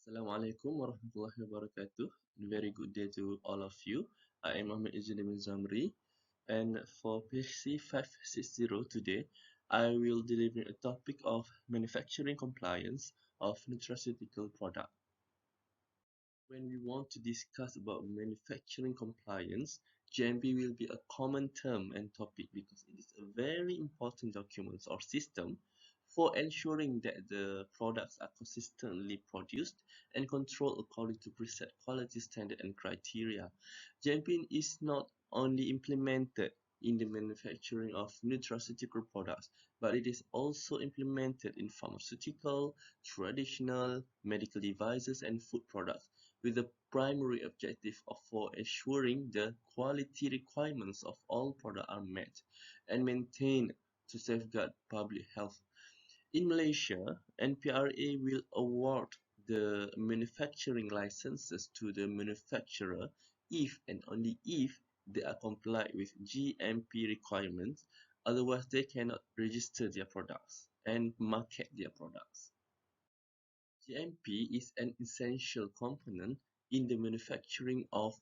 Assalamualaikum warahmatullahi wabarakatuh. Very good day to all of you. I am Ahmed Ijanimin Zamri, and for PHC560 today, I will deliver a topic of manufacturing compliance of nutraceutical product. When we want to discuss about manufacturing compliance, GMP will be a common term and topic because it is a very important document or system for ensuring that the products are consistently produced and controlled according to preset quality standard and criteria. GMP is not only implemented in the manufacturing of nutraceutical products, but it is also implemented in pharmaceutical, traditional, medical devices, and food products, with the primary objective of for ensuring the quality requirements of all products are met and maintained to safeguard public health. In Malaysia, NPRA will award the manufacturing licenses to the manufacturer if and only if they are compliant with GMP requirements, otherwise they cannot register their products and market their products. GMP is an essential component in the manufacturing of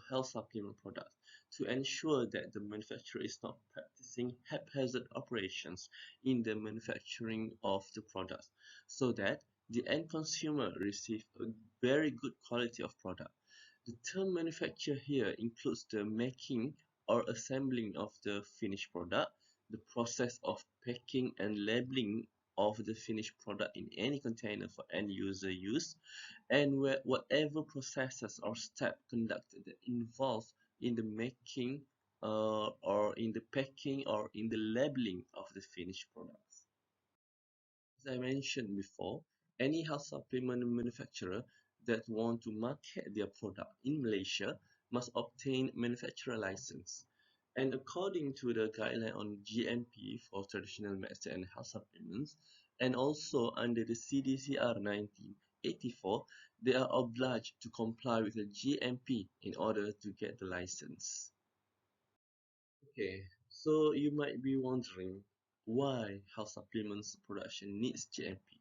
health supplement products to ensure that the manufacturer is not practicing haphazard operations in the manufacturing of the products, so that the end consumer receives a very good quality of product. The term manufacture here includes the making or assembling of the finished product, the process of packing and labeling of the finished product in any container for end user use, and whatever processes or steps conducted that involve in the making or in the packing or in the labeling of the finished products. As I mentioned before, any health supplement manufacturer that want to market their product in Malaysia must obtain manufacturer license. And according to the guideline on GMP for traditional medicine and health supplements, and also under the CDCR 1984, they are obliged to comply with the GMP in order to get the license. Okay, so you might be wondering why health supplements production needs GMP.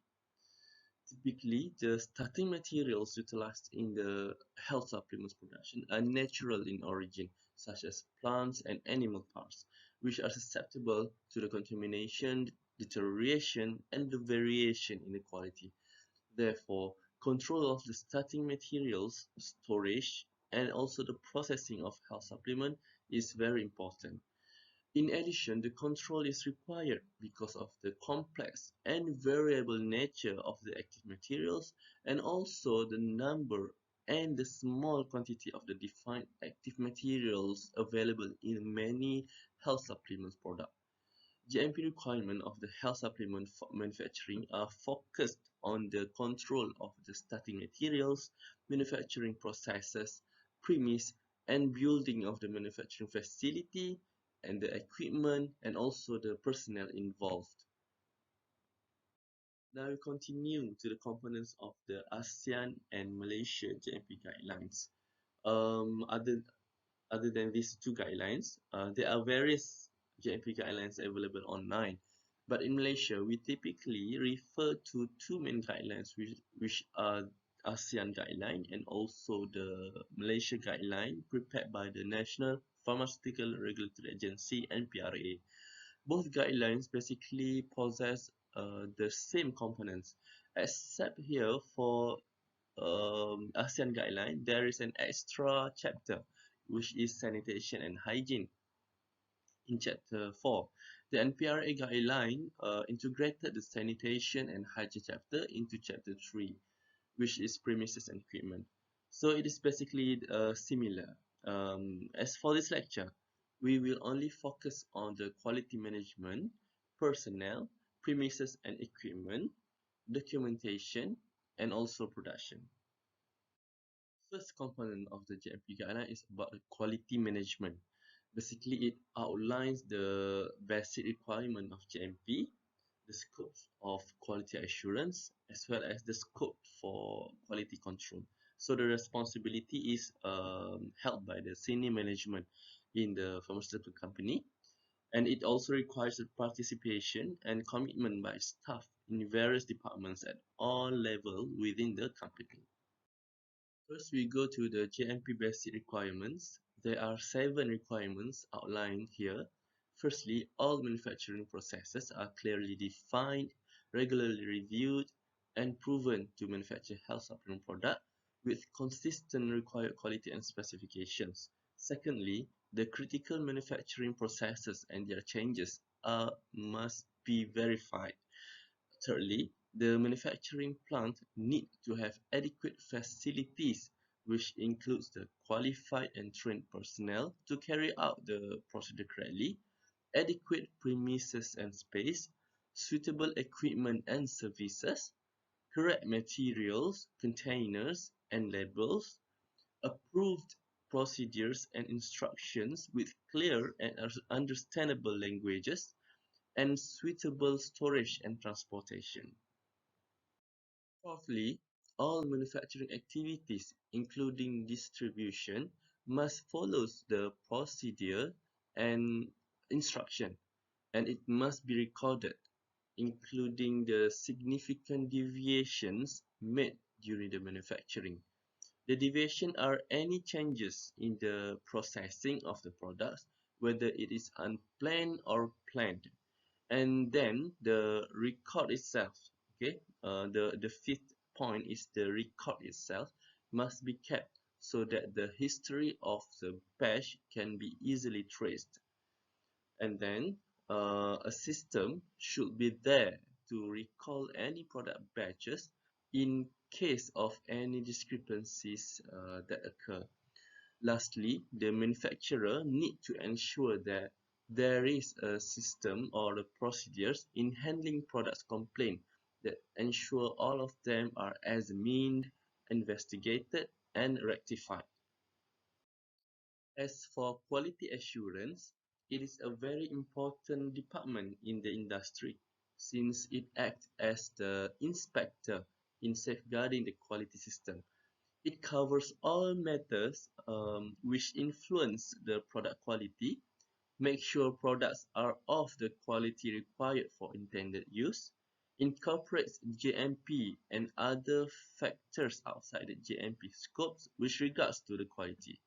Typically, the starting materials utilized in the health supplements production are natural in origin, such as plants and animal parts, which are susceptible to the contamination, deterioration, and the variation in the quality. Therefore, control of the starting materials, storage, and also the processing of health supplement is very important. In addition, the control is required because of the complex and variable nature of the active materials, and also the number and the small quantity of the defined active materials available in many health supplements products. GMP requirements of the health supplement manufacturing are focused on the control of the starting materials, manufacturing processes, premise, and building of the manufacturing facility, and the equipment, and also the personnel involved. Now we continue to the components of the ASEAN and Malaysia GMP guidelines. Other than these two guidelines, there are various GMP guidelines available online. But in Malaysia, we typically refer to two main guidelines, which are ASEAN guideline and also the Malaysia guideline prepared by the National Pharmaceutical Regulatory Agency (NPRA). Both guidelines basically possess the same components, except here for ASEAN guideline, there is an extra chapter which is sanitation and hygiene. In chapter 4, the NPRA guideline integrated the sanitation and hygiene chapter into chapter 3, which is premises and equipment. So it is basically similar. As for this lecture, we will only focus on the quality management, personnel, premises and equipment, documentation, and also production. First component of the GMP guideline is about the quality management. Basically, it outlines the basic requirement of GMP, the scope of quality assurance, as well as the scope for quality control. So the responsibility is held by the senior management in the pharmaceutical company. And it also requires the participation and commitment by staff in various departments at all levels within the company. First, we go to the JMP basic requirements. There are 7 requirements outlined here. Firstly, all manufacturing processes are clearly defined, regularly reviewed, and proven to manufacture health supplement product with consistent required quality and specifications. Secondly, the critical manufacturing processes and their changes must be verified. Thirdly, the manufacturing plant need to have adequate facilities, which includes the qualified and trained personnel to carry out the procedure correctly, adequate premises and space, suitable equipment and services, correct materials, containers, and labels, approved procedures and instructions with clear and understandable languages, and suitable storage and transportation. Fourthly, all manufacturing activities, including distribution, must follow the procedure and instruction, and it must be recorded, including the significant deviations made during the manufacturing. The deviation are any changes in the processing of the products, whether it is unplanned or planned. And then the record itself, okay, the fifth point is the record itself must be kept so that the history of the batch can be easily traced. And then a system should be there to recall any product batches in case of any discrepancies that occur. Lastly, the manufacturer need to ensure that there is a system or the procedures in handling products complaint that ensure all of them are examined, investigated, and rectified. As for quality assurance, it is a very important department in the industry since it acts as the inspector in safeguarding the quality system. It covers all matters which influence the product quality, make sure products are of the quality required for intended use, incorporates GMP and other factors outside the GMP scopes with regards to the quality.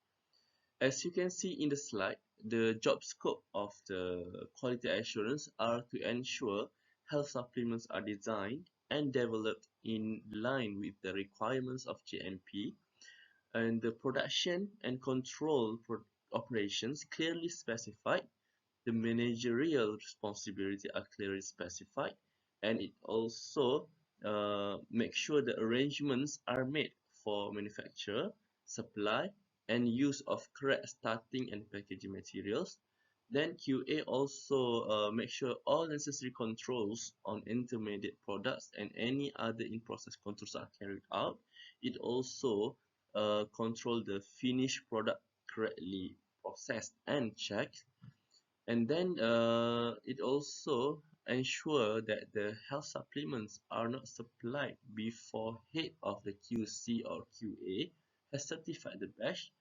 As you can see in the slide, the job scope of the quality assurance are to ensure health supplements are designed and developed in line with the requirements of GMP, and the production and control operations clearly specified, the managerial responsibility are clearly specified, and it also makes sure the arrangements are made for manufacture, supply, and use of correct starting and packaging materials. Then QA also makes sure all necessary controls on intermediate products and any other in-process controls are carried out. It also control the finished product correctly processed and checked, and then it also ensure that the health supplements are not supplied before head of the QC or QA has certified the batch,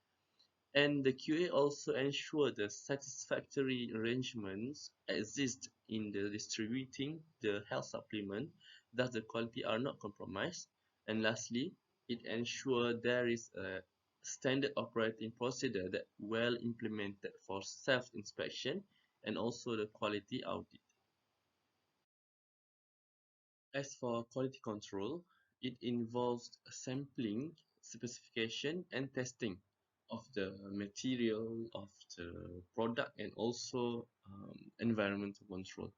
and the QA also ensure the satisfactory arrangements exist in the distributing the health supplement, thus the quality are not compromised. And lastly, it ensure there is a standard operating procedure that well implemented for self-inspection and also the quality audit. As for quality control, it involves sampling, specification, and testing of the material of the product and also environmental control.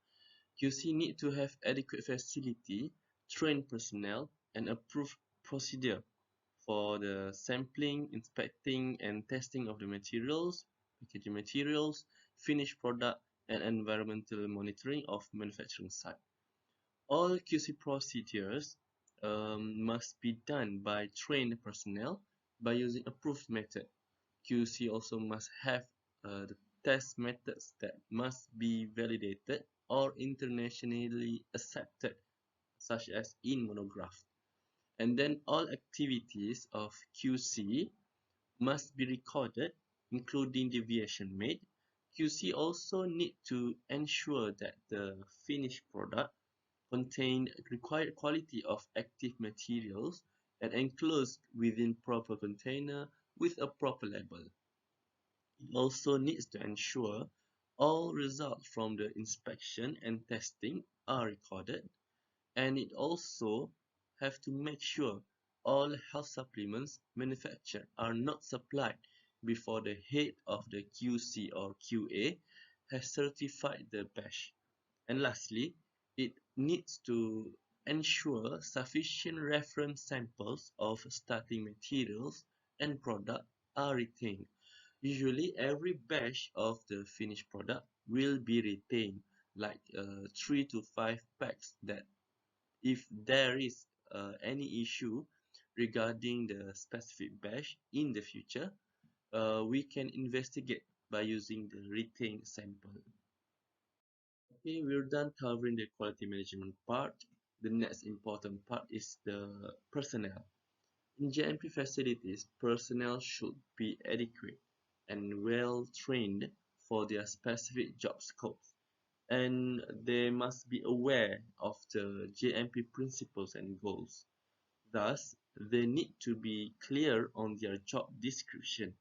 QC need to have adequate facility, trained personnel, and approved procedure for the sampling, inspecting, and testing of the materials, packaging materials, finished product, and environmental monitoring of manufacturing site. All QC procedures must be done by trained personnel by using approved method. QC also must have the test methods that must be validated or internationally accepted, such as in monograph. And then all activities of QC must be recorded, including deviation made. QC also need to ensure that the finished product contain required quality of active materials and enclosed within proper container with a proper label. It also needs to ensure all results from the inspection and testing are recorded, and it also have to make sure all health supplements manufactured are not supplied before the head of the QC or QA has certified the batch. And lastly, it needs to ensure sufficient reference samples of starting materials and product are retained. Usually, every batch of the finished product will be retained, like 3 to 5 packs, that if there is any issue regarding the specific batch in the future, we can investigate by using the retained sample. Okay, we're done covering the quality management part. The next important part is the personnel. In JMP facilities, personnel should be adequate and well trained for their specific job scopes, and they must be aware of the JMP principles and goals. Thus, they need to be clear on their job description.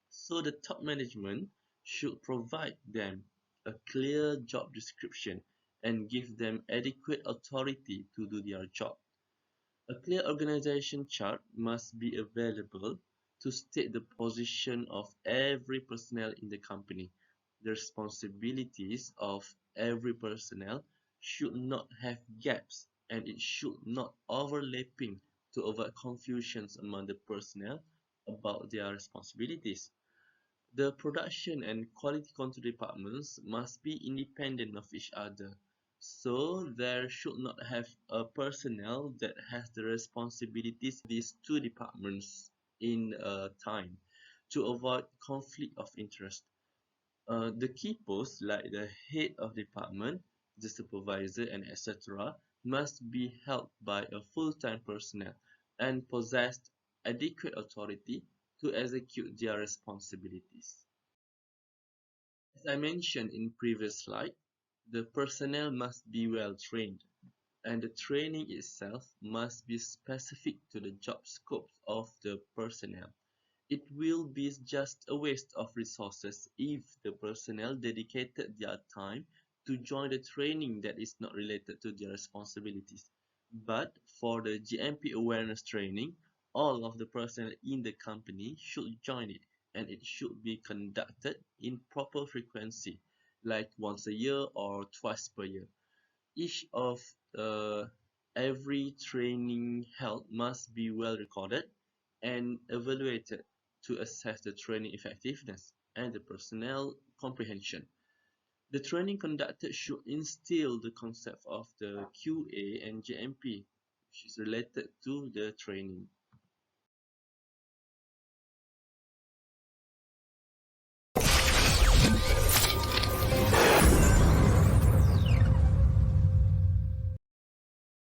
So the top management should provide them a clear job description and give them adequate authority to do their job. A clear organization chart must be available to state the position of every personnel in the company. The responsibilities of every personnel should not have gaps, and it should not overlapping to avoid confusions among the personnel about their responsibilities. The production and quality control departments must be independent of each other, so there should not have a personnel that has the responsibilities these two departments in a time to avoid conflict of interest. The key posts like the head of department, the supervisor, and etc. must be held by a full-time personnel and possess adequate authority to execute their responsibilities. As I mentioned in previous slide, the personnel must be well trained, and the training itself must be specific to the job scopes of the personnel. It will be just a waste of resources if the personnel dedicated their time to join the training that is not related to their responsibilities. But for the GMP awareness training, all of the personnel in the company should join it, and it should be conducted in proper frequency, like once a year or twice per year. Each of every training held must be well recorded and evaluated to assess the training effectiveness and the personnel comprehension. The training conducted should instill the concept of the QA and JMP, which is related to the training.